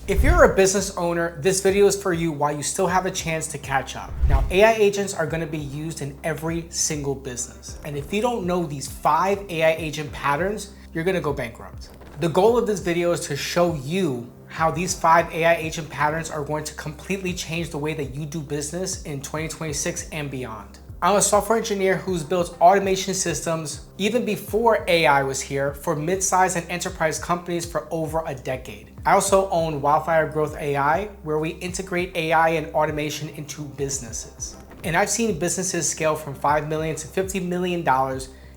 If you're a business owner, this video is for you while you still have a chance to catch up. Now, AI agents are going to be used in every single business. And if you don't know these 5 AI agent patterns, you're going to go bankrupt. The goal of this video is to show you how these 5 AI agent patterns are going to completely change the way that you do business in 2026 and beyond. I'm a software engineer who's built automation systems even before AI was here for mid-sized and enterprise companies for over a decade. I also own Wildfire Growth AI, where we integrate AI and automation into businesses. And I've seen businesses scale from $5 million to $50 million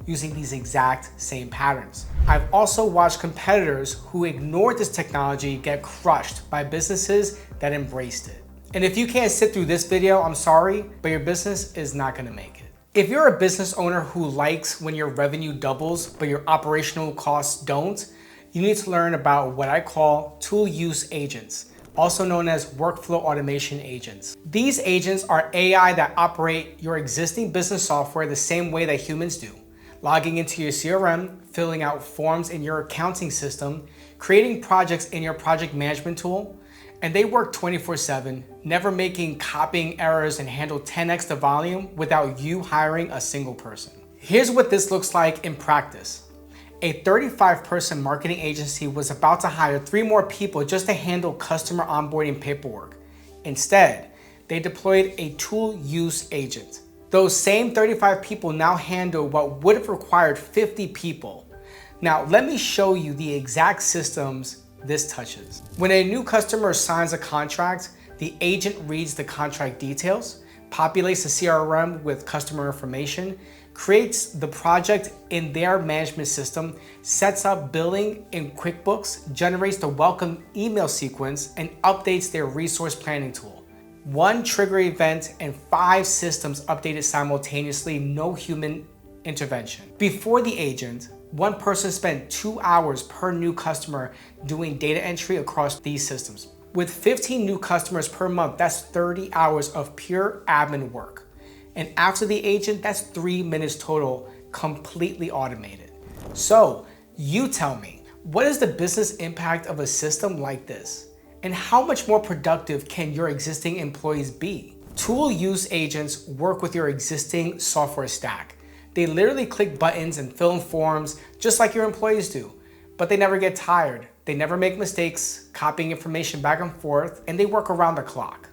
using these exact same patterns. I've also watched competitors who ignored this technology get crushed by businesses that embraced it. And if you can't sit through this video, I'm sorry, but your business is not gonna make it. If you're a business owner who likes when your revenue doubles, but your operational costs don't, you need to learn about what I call tool use agents, also known as workflow automation agents. These agents are AI that operate your existing business software the same way that humans do, logging into your CRM, filling out forms in your accounting system, creating projects in your project management tool, and they work 24/7, never making copying errors and handle 10x the volume without you hiring a single person. Here's what this looks like in practice. A 35-person marketing agency was about to hire 3 more people just to handle customer onboarding paperwork. Instead, they deployed a tool use agent. Those same 35 people now handle what would have required 50 people. Now, let me show you the exact systems this touches. When a new customer signs a contract, the agent reads the contract details, populates the CRM with customer information, creates the project in their management system, sets up billing in QuickBooks, generates the welcome email sequence, and updates their resource planning tool. 1 trigger event and 5 systems updated simultaneously, no human intervention. Before the agent, 1 person spent 2 hours per new customer doing data entry across these systems. With 15 new customers per month, that's 30 hours of pure admin work. And after the agent, that's 3 minutes total, completely automated. So you tell me, what is the business impact of a system like this? And how much more productive can your existing employees be? Tool use agents work with your existing software stack. They literally click buttons and fill in forms just like your employees do, but they never get tired. They never make mistakes, copying information back and forth, and they work around the clock.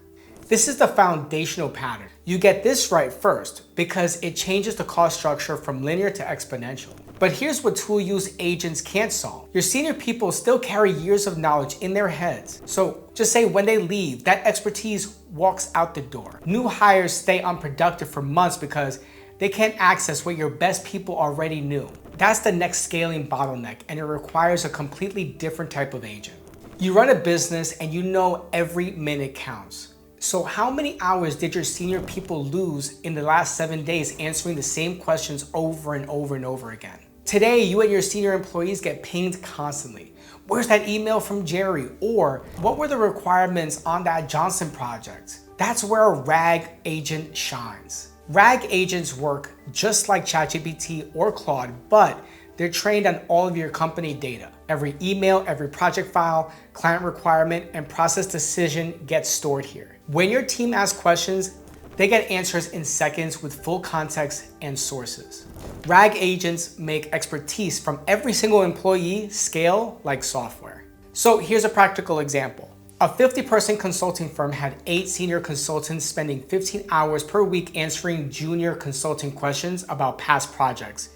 This is the foundational pattern. You get this right first because it changes the cost structure from linear to exponential. But here's what tool use agents can't solve. Your senior people still carry years of knowledge in their heads. So just say when they leave, that expertise walks out the door. New hires stay unproductive for months because they can't access what your best people already knew. That's the next scaling bottleneck, and it requires a completely different type of agent. You run a business and you know every minute counts. So how many hours did your senior people lose in the last 7 days answering the same questions over and over and over again? Today, you and your senior employees get pinged constantly. Where's that email from Jerry? Or what were the requirements on that Johnson project? That's where a RAG agent shines. RAG agents work just like ChatGPT or Claude, but they're trained on all of your company data. Every email, every project file, client requirement, and process decision gets stored here. When your team asks questions, they get answers in seconds with full context and sources. RAG agents make expertise from every single employee scale like software. So here's a practical example. A 50-person consulting firm had 8 senior consultants spending 15 hours per week answering junior consulting questions about past projects.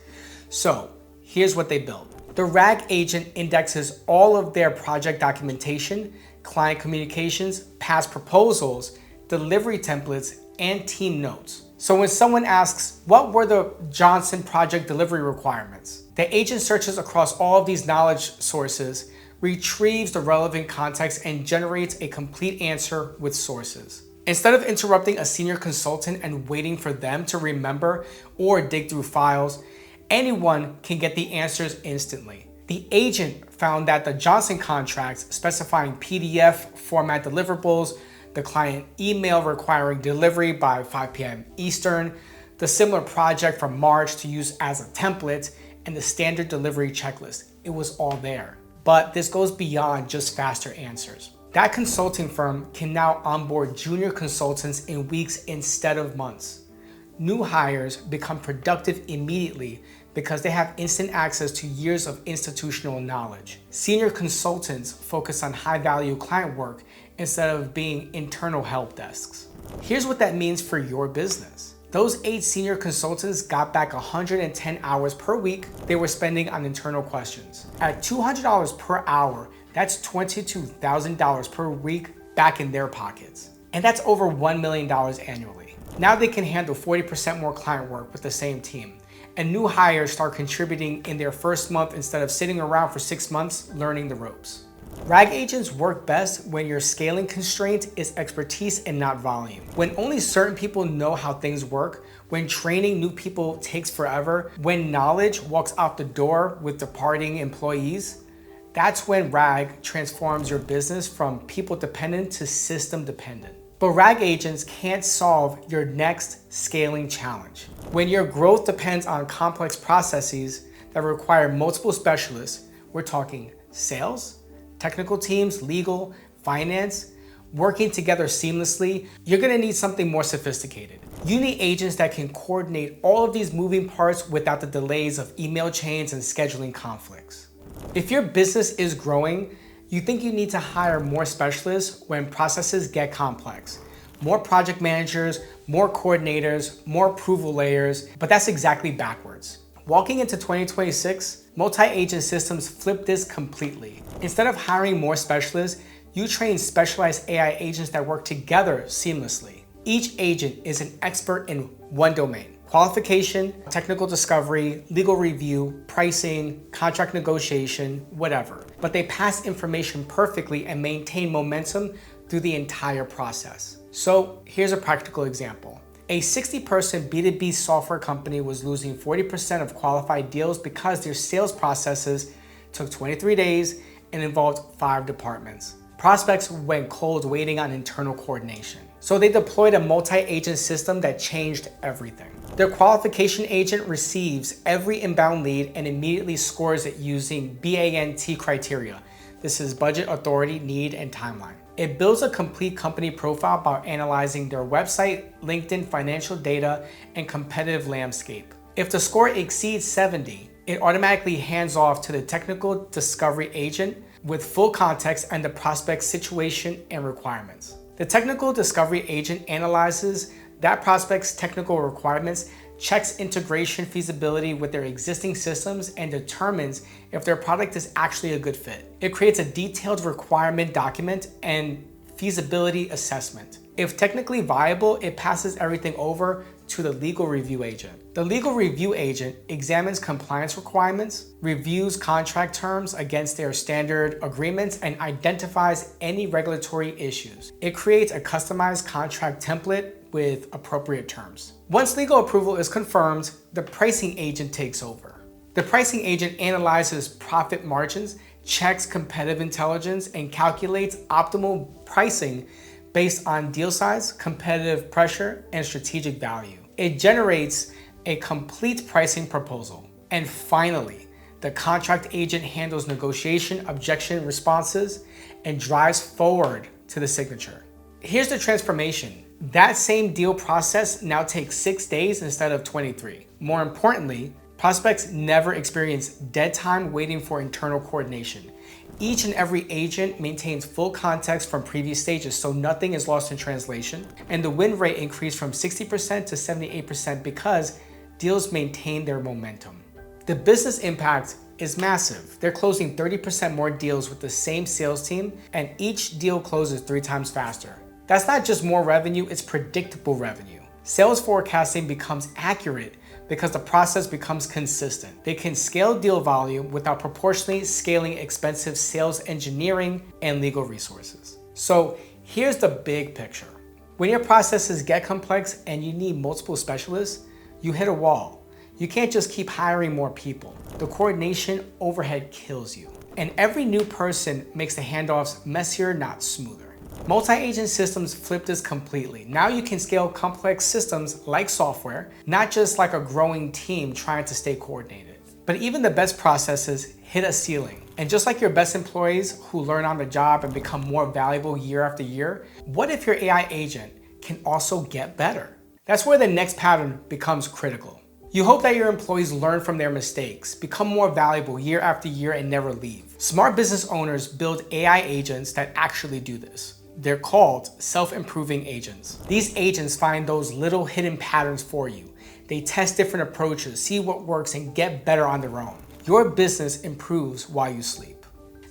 So here's what they built. The RAG agent indexes all of their project documentation, client communications, past proposals, delivery templates, and team notes. So when someone asks, what were the Johnson project delivery requirements? The agent searches across all of these knowledge sources, retrieves the relevant context, and generates a complete answer with sources. Instead of interrupting a senior consultant and waiting for them to remember or dig through files, anyone can get the answers instantly. The agent found that the Johnson contracts specifying PDF format deliverables, the client email requiring delivery by 5 p.m. Eastern, the similar project from March to use as a template, and the standard delivery checklist. It was all there. But this goes beyond just faster answers. That consulting firm can now onboard junior consultants in weeks instead of months. New hires become productive immediately because they have instant access to years of institutional knowledge. Senior consultants focus on high-value client work instead of being internal help desks. Here's what that means for your business. Those 8 senior consultants got back 110 hours per week they were spending on internal questions. At $200 per hour, that's $22,000 per week back in their pockets. And that's over $1 million annually. Now they can handle 40% more client work with the same team. And new hires start contributing in their first month instead of sitting around for 6 months learning the ropes. RAG agents work best when your scaling constraint is expertise and not volume. When only certain people know how things work, when training new people takes forever, when knowledge walks out the door with departing employees, that's when RAG transforms your business from people dependent to system dependent. But RAG agents can't solve your next scaling challenge. When your growth depends on complex processes that require multiple specialists, we're talking sales, technical teams, legal, finance, working together seamlessly, you're gonna need something more sophisticated. You need agents that can coordinate all of these moving parts without the delays of email chains and scheduling conflicts. If your business is growing, you think you need to hire more specialists when processes get complex. More project managers, more coordinators, more approval layers, but that's exactly backwards. Walking into 2026, multi-agent systems flip this completely. Instead of hiring more specialists, you train specialized AI agents that work together seamlessly. Each agent is an expert in one domain: qualification, technical discovery, legal review, pricing, contract negotiation, whatever. But they pass information perfectly and maintain momentum through the entire process. So here's a practical example. A 60-person B2B software company was losing 40% of qualified deals because their sales processes took 23 days and involved 5 departments. Prospects went cold waiting on internal coordination. So they deployed a multi-agent system that changed everything. Their qualification agent receives every inbound lead and immediately scores it using BANT criteria. This is budget, authority, need, and timeline. It builds a complete company profile by analyzing their website, LinkedIn, financial data, and competitive landscape. If the score exceeds 70, it automatically hands off to the technical discovery agent with full context and the prospect's situation and requirements. The technical discovery agent analyzes that prospect's technical requirements, checks integration feasibility with their existing systems, and determines if their product is actually a good fit. It creates a detailed requirement document and feasibility assessment. If technically viable, it passes everything over to the legal review agent. The legal review agent examines compliance requirements, reviews contract terms against their standard agreements, and identifies any regulatory issues. It creates a customized contract template with appropriate terms. Once legal approval is confirmed, the pricing agent takes over. The pricing agent analyzes profit margins, checks competitive intelligence, and calculates optimal pricing based on deal size, competitive pressure, and strategic value. It generates a complete pricing proposal. And finally, the contract agent handles negotiation, objection responses, and drives forward to the signature. Here's the transformation. That same deal process now takes 6 days instead of 23. More importantly, prospects never experience dead time waiting for internal coordination. Each and every agent maintains full context from previous stages, so nothing is lost in translation. And the win rate increased from 60% to 78% because deals maintain their momentum. The business impact is massive. They're closing 30% more deals with the same sales team, and each deal closes 3 times faster. That's not just more revenue, it's predictable revenue. Sales forecasting becomes accurate because the process becomes consistent. They can scale deal volume without proportionally scaling expensive sales engineering and legal resources. So here's the big picture. When your processes get complex and you need multiple specialists, you hit a wall. You can't just keep hiring more people. The coordination overhead kills you. And every new person makes the handoffs messier, not smoother. Multi-agent systems flip this completely. Now you can scale complex systems like software, not just like a growing team trying to stay coordinated. But even the best processes hit a ceiling. And just like your best employees who learn on the job and become more valuable year after year, what if your AI agent can also get better? That's where the next pattern becomes critical. You hope that your employees learn from their mistakes, become more valuable year after year, and never leave. Smart business owners build AI agents that actually do this. They're called self-improving agents. These agents find those little hidden patterns for you. They test different approaches, see what works, and get better on their own. Your business improves while you sleep.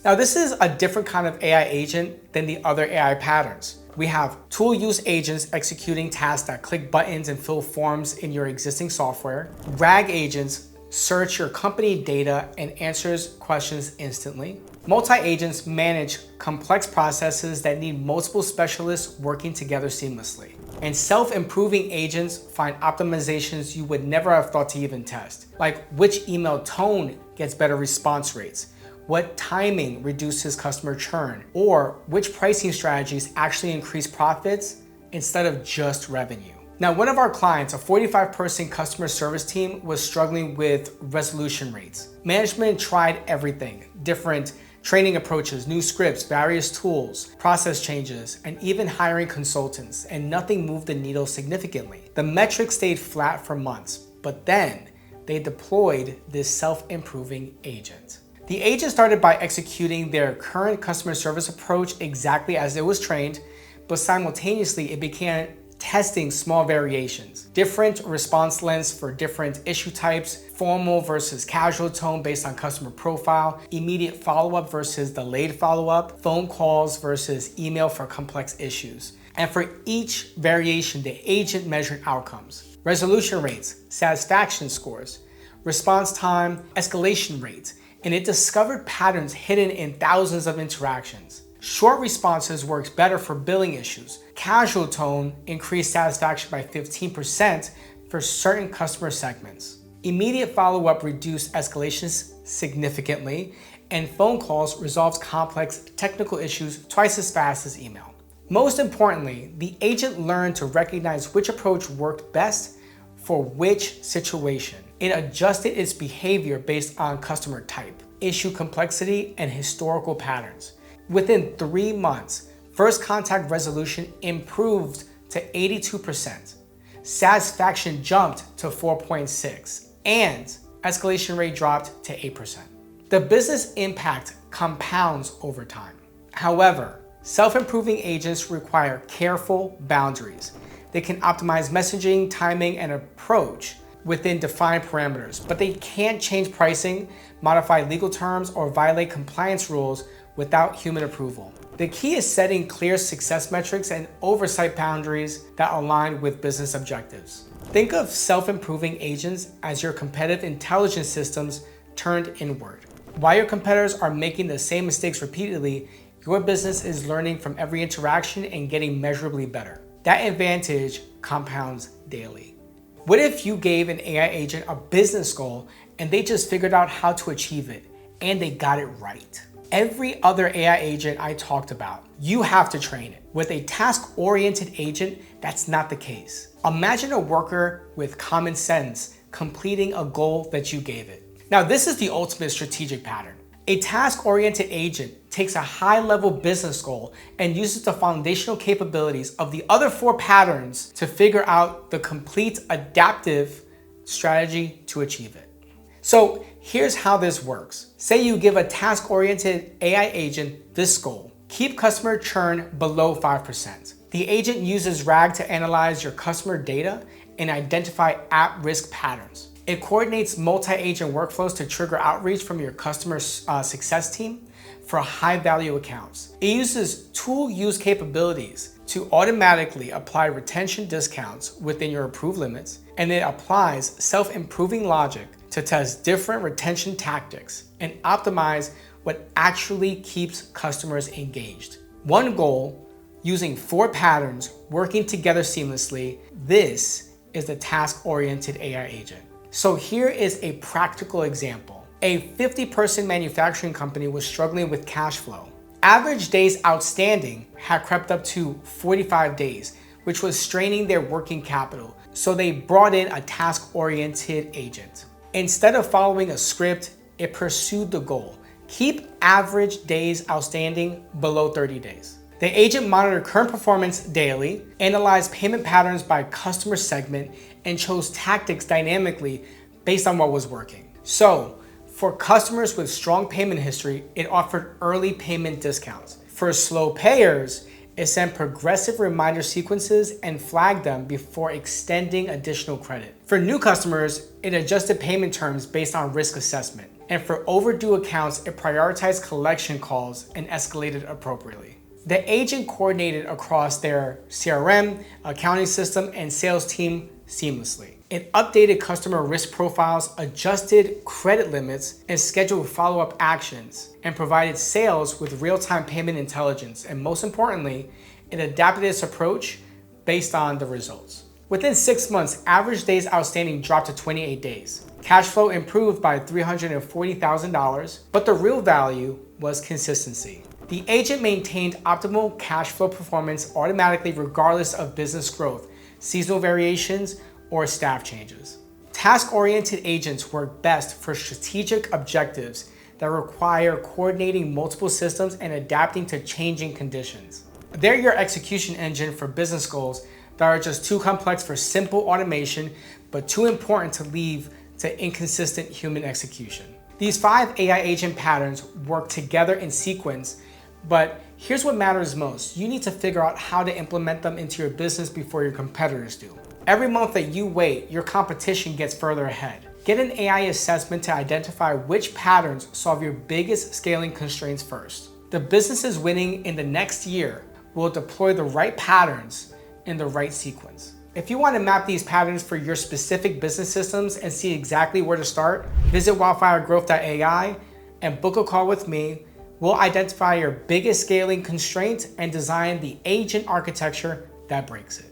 Now, this is a different kind of AI agent than the other AI patterns. We have tool use agents executing tasks that click buttons and fill forms in your existing software. RAG agents search your company data and answers questions instantly. Multi-agents manage complex processes that need multiple specialists working together seamlessly. And self-improving agents find optimizations you would never have thought to even test, like which email tone gets better response rates, what timing reduces customer churn, or which pricing strategies actually increase profits instead of just revenue. Now, one of our clients, a 45-person customer service team, was struggling with resolution rates. Management tried everything, different training approaches, new scripts, various tools, process changes, and even hiring consultants, and nothing moved the needle significantly. The metrics stayed flat for months, but then they deployed this self-improving agent. The agent started by executing their current customer service approach exactly as it was trained, but simultaneously it began testing small variations, different response lengths for different issue types, formal versus casual tone based on customer profile, immediate follow-up versus delayed follow-up, phone calls versus email for complex issues. And for each variation, the agent measured outcomes, resolution rates, satisfaction scores, response time, escalation rates, and it discovered patterns hidden in thousands of interactions. Short responses works better for billing issues. Casual tone increased satisfaction by 15% for certain customer segments. Immediate follow-up reduced escalations significantly, and phone calls resolves complex technical issues twice as fast as email. Most importantly, the agent learned to recognize which approach worked best for which situation. It adjusted its behavior based on customer type, issue complexity, and historical patterns. Within 3 months, first contact resolution improved to 82%, satisfaction jumped to 4.6, and escalation rate dropped to 8%. The business impact compounds over time. However, self-improving agents require careful boundaries. They can optimize messaging, timing, and approach within defined parameters, but they can't change pricing, modify legal terms, or violate compliance rules without human approval. The key is setting clear success metrics and oversight boundaries that align with business objectives. Think of self-improving agents as your competitive intelligence systems turned inward. While your competitors are making the same mistakes repeatedly, your business is learning from every interaction and getting measurably better. That advantage compounds daily. What if you gave an AI agent a business goal and they just figured out how to achieve it and they got it right? Every other AI agent I talked about, you have to train it. With a task-oriented agent, that's not the case. Imagine a worker with common sense completing a goal that you gave it. Now, this is the ultimate strategic pattern. A task-oriented agent takes a high-level business goal and uses the foundational capabilities of the other 4 patterns to figure out the complete adaptive strategy to achieve it. So here's how this works. Say you give a task-oriented AI agent this goal: keep customer churn below 5%. The agent uses RAG to analyze your customer data and identify at-risk patterns. It coordinates multi-agent workflows to trigger outreach from your customer success team for high-value accounts. It uses tool use capabilities to automatically apply retention discounts within your approved limits, and it applies self-improving logic to test different retention tactics and optimize what actually keeps customers engaged. One goal, using 4 patterns working together seamlessly. This is the task-oriented AI agent. So here is a practical example. A 50-person manufacturing company was struggling with cash flow. Average days outstanding had crept up to 45 days, which was straining their working capital. So they brought in a task-oriented agent. Instead of following a script, it pursued the goal, Keep average days outstanding below 30 days. The agent monitored current performance daily, analyzed payment patterns by customer segment, and chose tactics dynamically based on what was working. So, for customers with strong payment history, it offered early payment discounts. For slow payers, it sent progressive reminder sequences and flagged them before extending additional credit. For new customers, it adjusted payment terms based on risk assessment. And for overdue accounts, it prioritized collection calls and escalated appropriately. The agent coordinated across their CRM, accounting system, and sales team seamlessly. It updated customer risk profiles, adjusted credit limits, and scheduled follow-up actions, and provided sales with real-time payment intelligence. And most importantly, it adapted its approach based on the results. Within 6 months, average days outstanding dropped to 28 days. Cash flow improved by $340,000, but the real value was consistency. The agent maintained optimal cash flow performance automatically regardless of business growth, seasonal variations, or staff changes. Task-oriented agents work best for strategic objectives that require coordinating multiple systems and adapting to changing conditions. They're your execution engine for business goals that are just too complex for simple automation, but too important to leave to inconsistent human execution. These 5 AI agent patterns work together in sequence, but here's what matters most. You need to figure out how to implement them into your business before your competitors do. Every month that you wait, your competition gets further ahead. Get an AI assessment to identify which patterns solve your biggest scaling constraints first. The businesses winning in the next year will deploy the right patterns in the right sequence. If you want to map these patterns for your specific business systems and see exactly where to start, visit Wildfire Growth AI and book a call with me. We'll identify your biggest scaling constraints and design the agent architecture that breaks it.